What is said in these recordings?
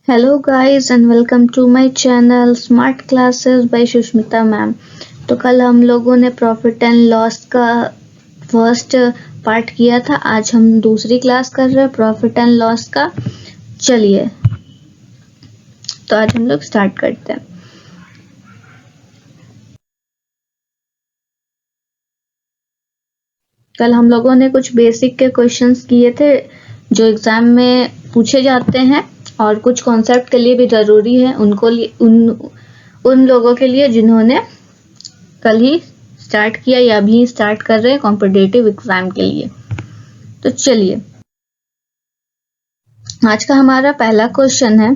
Hello guys and welcome to my channel Smart Classes by Sushmita ma'am. तो कल हम लोगों ने प्रॉफिट एंड लॉस का फर्स्ट पार्ट किया था। आज हम दूसरी क्लास कर रहे हैं प्रॉफिट एंड लॉस का। चलिए तो आज हम लोग स्टार्ट करते हैं। कल हम लोगों ने कुछ बेसिक के क्वेश्चंस किए थे जो एग्जाम में पूछे जाते हैं और कुछ कॉन्सेप्ट के लिए भी जरूरी है उन लोगों के लिए जिन्होंने कल ही स्टार्ट किया या अभी स्टार्ट कर रहे हैं कॉम्पिटिटिव एग्जाम के लिए। तो चलिए आज का हमारा पहला क्वेश्चन है,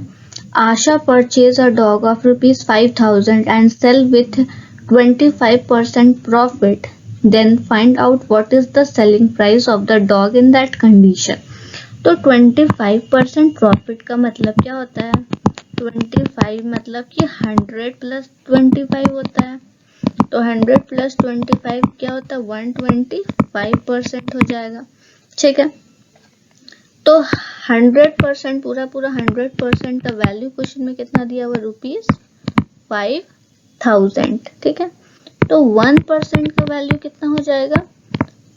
Asha purchase a dog of ₹5,000 and sell with 25% profit, then find out what is the selling price of the dog in that condition. तो 25% प्रॉफिट का मतलब क्या होता है? 25 मतलब कि 100 प्लस 25 होता है। तो 100 प्लस 25 क्या होता है? 125% हो जाएगा। ठीक है, तो 100% पूरा 100% का वैल्यू क्वेश्चन में कितना दिया हुआ? ₹5,000। ठीक है, तो 1% का वैल्यू कितना हो जाएगा?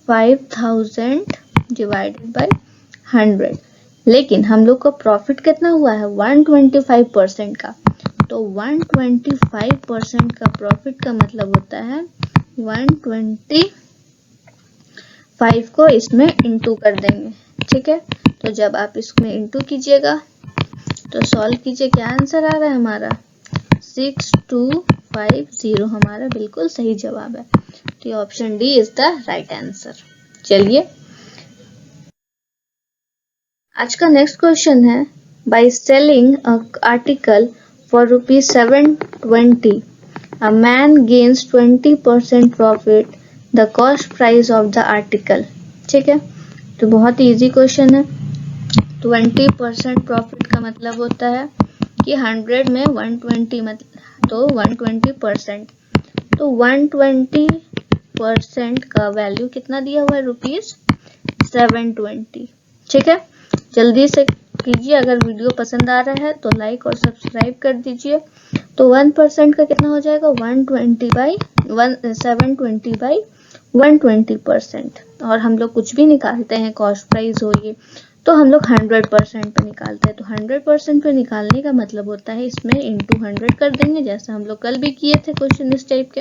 5,000 डिवाइडेड बाय 100। लेकिन हम लोग को प्रॉफिट कितना हुआ है? 125% का। तो 125% का प्रॉफिट का मतलब होता है 125 को इसमें इंटू कर देंगे। ठीक है, तो जब आप इसमें इंटू कीजिएगा तो सॉल्व कीजिए, क्या आंसर आ रहा है हमारा? 6250 हमारा बिल्कुल सही जवाब है। तो option D is the right answer. चलिए आज का नेक्स्ट क्वेश्चन है, by selling a article for ₹720 a man gains 20% profit, the cost price of the article। ठीक है, तो बहुत इजी क्वेश्चन है। 20% प्रॉफिट का मतलब होता है कि 100 में 120 मतलब तो 120%। तो 120% का वैल्यू कितना दिया हुआ है? ₹720। ठीक है, जल्दी से कीजिए। अगर वीडियो पसंद आ रहा है तो लाइक और सब्सक्राइब कर दीजिए। तो 1% का कितना हो जाएगा? 720 बाई 120%। और हम लोग कुछ भी निकालते हैं, कॉस्ट प्राइस हो ये, तो हम लोग 100% पे निकालते हैं। तो 100% पे निकालने का मतलब होता है इसमें इंटू 100 कर देंगे, जैसा हम लोग कल भी किए थे क्वेश्चन इस टाइप के।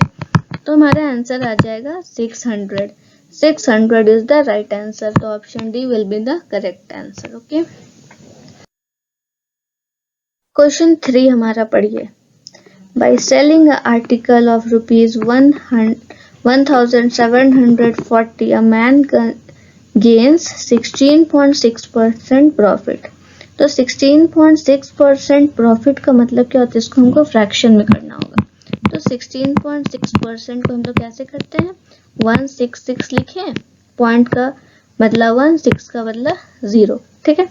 तो हमारा आंसर आ जाएगा 600। 600 इज द राइट आंसर। तो option D will be the correct answer. Okay, question 3 हमारा पढ़िए। By selling a article of ₹1,740 a man gains 16.6% profit. तो 16.6% प्रॉफिट का मतलब क्या होता है? इसको हमको फ्रैक्शन में करना होगा। तो 16.6% को हम लोग कैसे करते हैं? 166 लिखे, पॉइंट का मतलब 16 का बदला 0। ठीक है,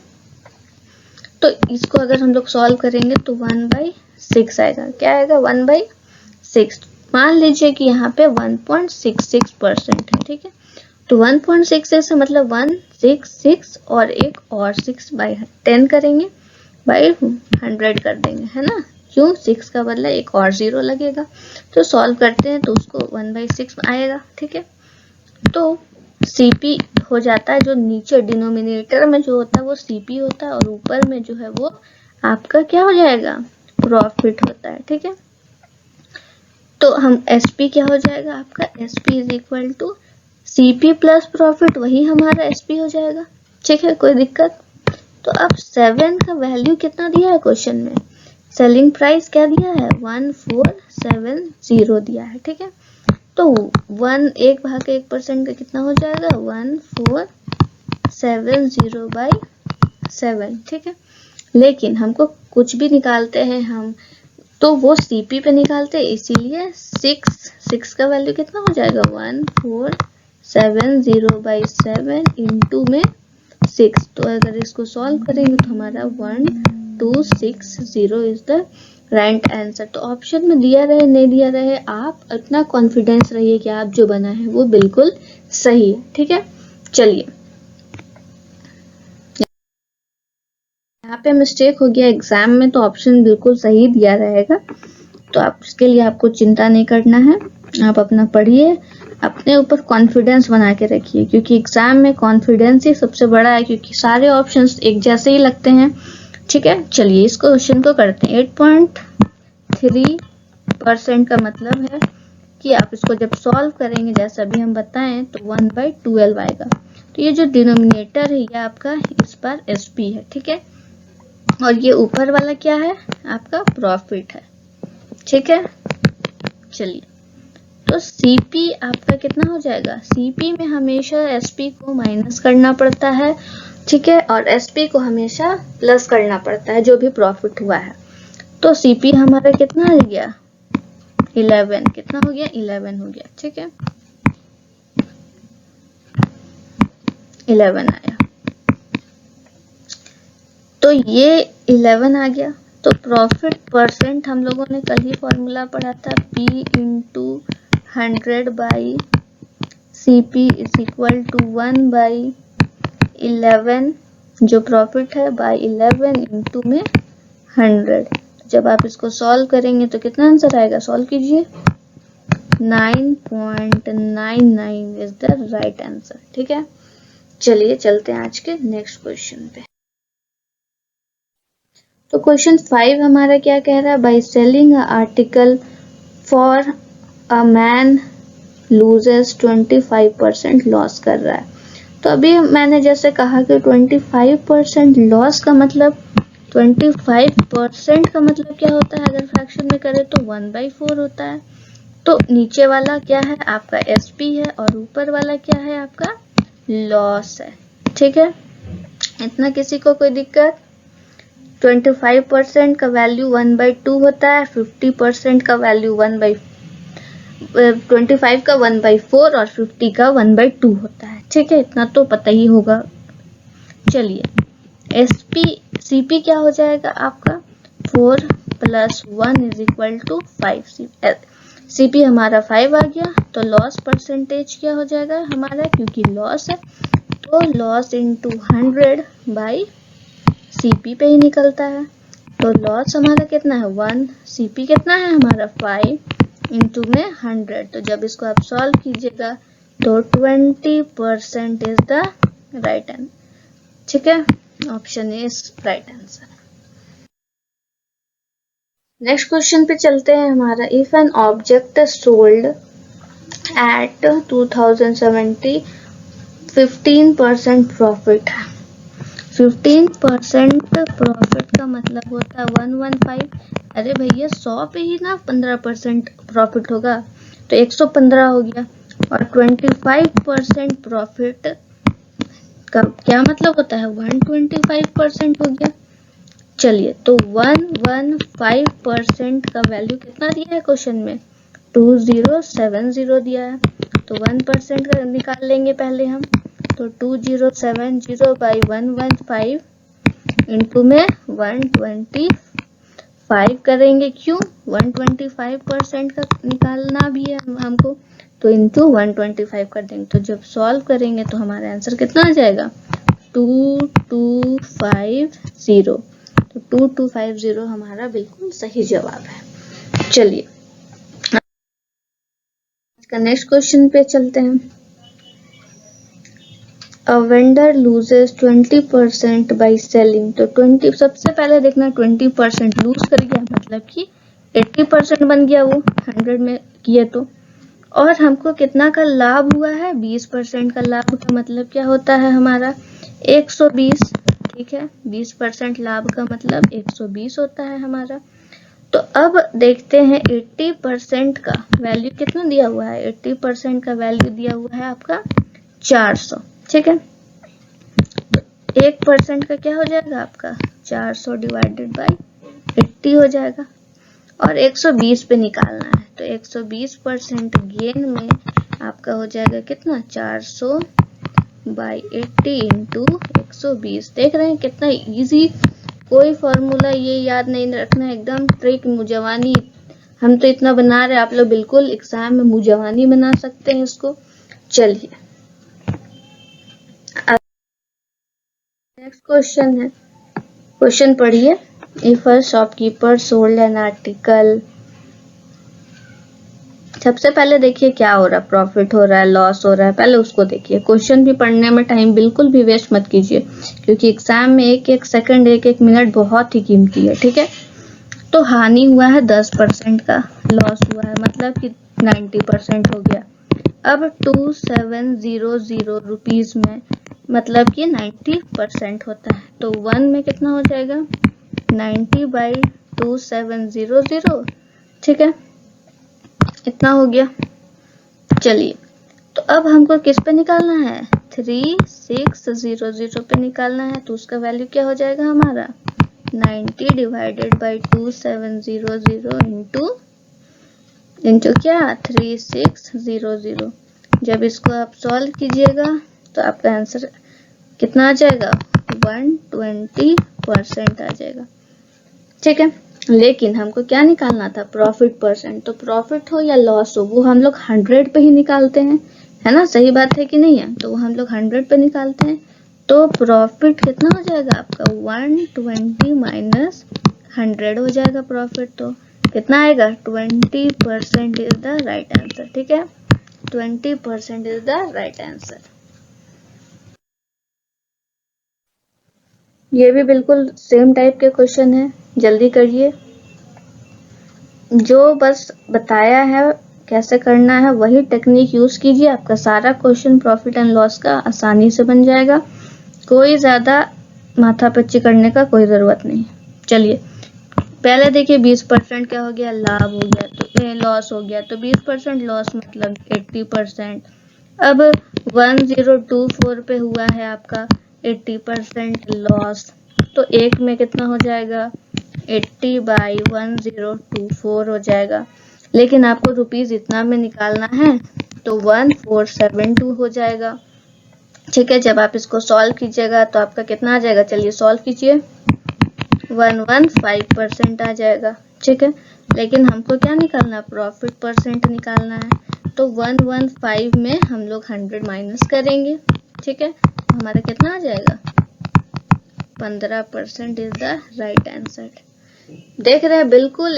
तो इसको अगर हम लोग सॉल्व करेंगे तो 1/6 आएगा। क्या आएगा? 1/6। मान लीजिए कि यहाँ पे 1.66% है। ठीक है, तो 1.66 से मतलब 166 और एक और 6/10 करेंगे, बाई 100 कर देंगे, है ना? क्यों? 6 का बदला एक और 0 लगेगा। तो सॉल्व करते हैं तो उसको 1/6 आएगा। ठीक है, तो सीपी हो जाता है, जो नीचे डिनोमिनेटर में जो होता है वो सीपी होता है और ऊपर में जो है वो आपका क्या हो जाएगा? प्रॉफिट होता है। ठीक है, तो हम एसपी क्या हो जाएगा आपका? SP is equal to CP plus profit, वही हमारा एसपी हो जाएगा। ठीक है, कोई दिक्कत? तो अब 7 का वैल्यू कितना दिया है क्वेश्चन में? सेलिंग प्राइस क्या दिया है? 1470 दिया है। ठीक है, तो 1/1% का कितना हो जाएगा? 1470/7। ठीक है, लेकिन हमको कुछ भी निकालते हैं हम तो वो सीपी पे निकालते हैं, इसीलिए 6 का वैल्यू कितना हो जाएगा? 1470/7 इंटू में 6। तो अगर इसको सॉल्व करेंगे तो हमारा 1260 इज द राइट आंसर। तो ऑप्शन में दिया रहे नहीं दिया रहे, आप इतना कॉन्फिडेंस रहिए कि आप जो बना है वो बिल्कुल सही है। ठीक है, चलिए यहाँ पे मिस्टेक हो गया, एग्जाम में तो ऑप्शन बिल्कुल सही दिया रहेगा, तो आप इसके लिए आपको चिंता नहीं करना है। आप अपना पढ़िए, अपने ऊपर कॉन्फिडेंस बना के रखिए, क्योंकि एग्जाम में कॉन्फिडेंस ही सबसे बड़ा है, क्योंकि सारे ऑप्शंस एक जैसे ही लगते हैं। ठीक है, चलिए इस क्वेश्चन को करते हैं। 8.3% का मतलब है कि आप इसको जब सॉल्व करेंगे, जैसा अभी हम बताएं, तो 1/12 आएगा। तो ये जो डिनोमिनेटर है ये आपका इस बार एसपी है। ठीक है, और ये ऊपर वाला क्या है, आपका प्रॉफिट है। ठीक है, चलिए तो सीपी आपका कितना हो जाएगा, सीपी में हमेशा एसपी को माइनस करना पड़ता है। ठीक है, और एसपी को हमेशा प्लस करना पड़ता है जो भी प्रॉफिट हुआ है। तो सीपी हमारा कितना आ गया, 11, कितना हो गया, 11 हो गया। ठीक है, 11 आया, तो ये 11 आ गया। तो प्रॉफिट परसेंट हम लोगों ने कल ही फॉर्मूला पढ़ा था, P into 100 by CP is equal to 1/11, जो प्रॉफिट है, बाई 11 इंटू में 100। जब आप इसको सॉल्व करेंगे तो कितना आंसर आएगा, सॉल्व कीजिए, 9.99 इज द राइट आंसर। ठीक है, चलिए चलते हैं आज के नेक्स्ट क्वेश्चन पे। तो क्वेश्चन 5 हमारा क्या कह रहा है, by selling a article for a man loses 25% loss कर रहा है। तो अभी मैंने जैसे कहा कि 25% लॉस का मतलब, 25% का मतलब क्या होता है, अगर फ्रैक्शन में करें तो 1/4 होता है। तो नीचे वाला क्या है आपका एसपी है, और ऊपर वाला क्या है आपका लॉस है। ठीक है, इतना किसी को कोई दिक्कत। 25% का वैल्यू 1/2 होता है, 50% का वैल्यू 25 का 1/4 और 50 का 1/2 होता है। ठीक है, इतना तो पता ही होगा। चलिए एसपी सीपी क्या हो जाएगा आपका, 4 + 1 इज इक्वल टू 5। सीपी हमारा 5 आ गया, तो लॉस परसेंटेज क्या हो जाएगा हमारा, क्योंकि लॉस है तो लॉस इंटू 100 बाई सीपी पे ही निकलता है। तो लॉस हमारा कितना है 1, सीपी कितना है हमारा 5 इंटू में 100। तो जब इसको आप सॉल्व कीजिएगा तो 20% इज द राइट आंसर। ठीक है, option is right answer. Next question पे चलते हैं हमारा, if an object sold at 2070 15% profit है। 15% प्रॉफिट का मतलब होता है 115। अरे भैया 100 पे ही ना 15% प्रॉफिट होगा, तो 115 हो गया। और 25% प्रॉफिट का क्या मतलब होता है, 125% हो गया। चलिए तो 115% का वैल्यू कितना दिया है क्वेश्चन में, 2070 दिया है। तो 1% का निकाल लेंगे पहले हम, तो 2070 बाई 115 इंटू में 125 करेंगे। क्यों, 125% का निकालना भी है हमको, तो इंटू 125 कर देंगे। तो जब सॉल्व करेंगे तो हमारा आंसर कितना आ जाएगा, 2250। तो 2250 हमारा बिल्कुल सही जवाब है। चलिए इसका नेक्स्ट क्वेश्चन पे चलते हैं। A vendor loses 20% by selling। तो 20 सबसे पहले देखना 20% लूज कर गया, मतलब कि 80% बन गया वो 100 में किए तो। और हमको कितना का लाभ हुआ है, 20% का लाभ का मतलब क्या होता है हमारा 120। ठीक है, 20% लाभ का मतलब 120 होता है हमारा। तो अब देखते हैं 80% का वैल्यू कितना दिया हुआ है, 80% का वैल्यू दिया हुआ है आपका 400। ठीक है, तो 1% का क्या हो जाएगा आपका 400 डिवाइडेड बाई 80 हो जाएगा। और 120 पे निकालना है, तो 120% गेन में आपका हो जाएगा कितना 400 बाई 80 इंटू 120। देख रहे हैं कितना इजी, कोई फॉर्मूला ये याद नहीं रखना, एकदम ट्रिक मुजवानी। हम तो इतना बना रहे, आप लोग बिल्कुल एग्जाम में मुजवानी बना सकते हैं इसको। चलिए नेक्स्ट क्वेश्चन है, क्वेश्चन पढ़िए। If a shopkeeper sold an article, सबसे पहले देखिए क्या हो रहा है, प्रॉफिट हो रहा है, लॉस हो रहा है, पहले उसको देखिए। क्वेश्चन भी पढ़ने में टाइम बिल्कुल भी वेस्ट मत कीजिए, क्योंकि एग्जाम में एक एक सेकंड, एक एक मिनट बहुत ही कीमती है, ठीक है। तो हानि हुआ है 10% का, लॉस हुआ है मतलब कि 90% हो गया। अब 2700 रुपीज में मतलब कि 90% होता है, तो 1 में कितना हो जाएगा, 90/2700, ठीक है, इतना हो गया। चलिए, तो अब हमको किस पे निकालना है, 3600 पे निकालना है। तो उसका वैल्यू क्या हो जाएगा हमारा, 90/2700 इंटू क्या, 3600। जब इसको आप सॉल्व कीजिएगा तो आपका आंसर कितना आ जाएगा, 120% आ जाएगा, ठीक है। लेकिन हमको क्या निकालना था, प्रॉफिट परसेंट। तो प्रॉफिट हो या लॉस हो, वो हम लोग 100 पे ही निकालते हैं, है ना, सही बात है कि नहीं है। तो वो हम लोग 100 पे निकालते हैं। तो प्रॉफिट कितना हो जाएगा आपका, 120 माइनस 100 हो जाएगा प्रॉफिट। तो कितना आएगा, 20% इज द राइट आंसर, ठीक है, 20% इज द राइट आंसर। ये भी बिल्कुल सेम टाइप के क्वेश्चन है, जल्दी करिए। जो बस बताया है कैसे करना है वही टेक्निक यूज कीजिए, आपका सारा क्वेश्चन प्रॉफिट एंड लॉस का आसानी से बन जाएगा। कोई ज्यादा माथापच्ची करने का कोई जरूरत नहीं। चलिए, पहले देखिए 20% क्या हो गया, लाभ हो गया, तो लॉस हो गया, तो 20% लॉस मतलब 80%। अब 1024 पे हुआ है आपका 80% लॉस, तो एक में कितना हो जाएगा, 80/1024 हो जाएगा। लेकिन आपको रुपीज इतना में निकालना है तो 1472 हो जाएगा, ठीक है। जब आप इसको सॉल्व कीजिएगा तो आपका कितना आ जाएगा, चलिए सॉल्व कीजिए, 115% आ जाएगा, ठीक है। लेकिन हमको क्या निकालना है, प्रॉफिट परसेंट निकालना है। तो 115 में हम लोग 100 माइनस करेंगे, ठीक है, हमारा कितना आ जाएगा, 15% इज द राइट आंसर। देख रहे हैं, बिल्कुल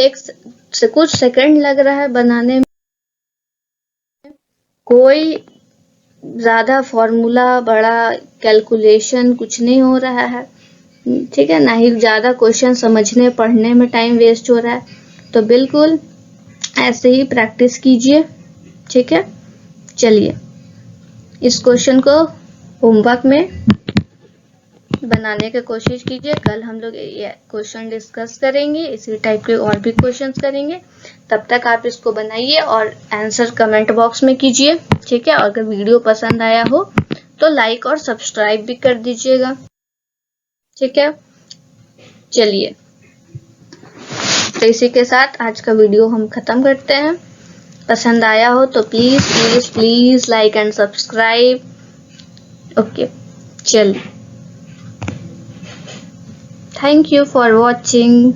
कुछ सेकंड लग रहा है बनाने में, कोई ज्यादा फॉर्मूला, बड़ा कैलकुलेशन कुछ नहीं हो रहा है, ठीक है, ना ही ज्यादा क्वेश्चन समझने पढ़ने में टाइम वेस्ट हो रहा है। तो बिल्कुल ऐसे ही प्रैक्टिस कीजिए, ठीक है। चलिए, इस क्वेश्चन को होमवर्क में बनाने की कोशिश कीजिए। कल हम लोग ये क्वेश्चन डिस्कस करेंगे, इसी टाइप के और भी क्वेश्चंस करेंगे। तब तक आप इसको बनाइए और आंसर कमेंट बॉक्स में कीजिए, ठीक है। और अगर वीडियो पसंद आया हो तो लाइक और सब्सक्राइब भी कर दीजिएगा, ठीक है। चलिए, तो इसी के साथ आज का वीडियो हम खत्म करते हैं। पसंद आया हो तो please please please like and subscribe, okay. चलिए, थैंक यू फॉर वॉचिंग।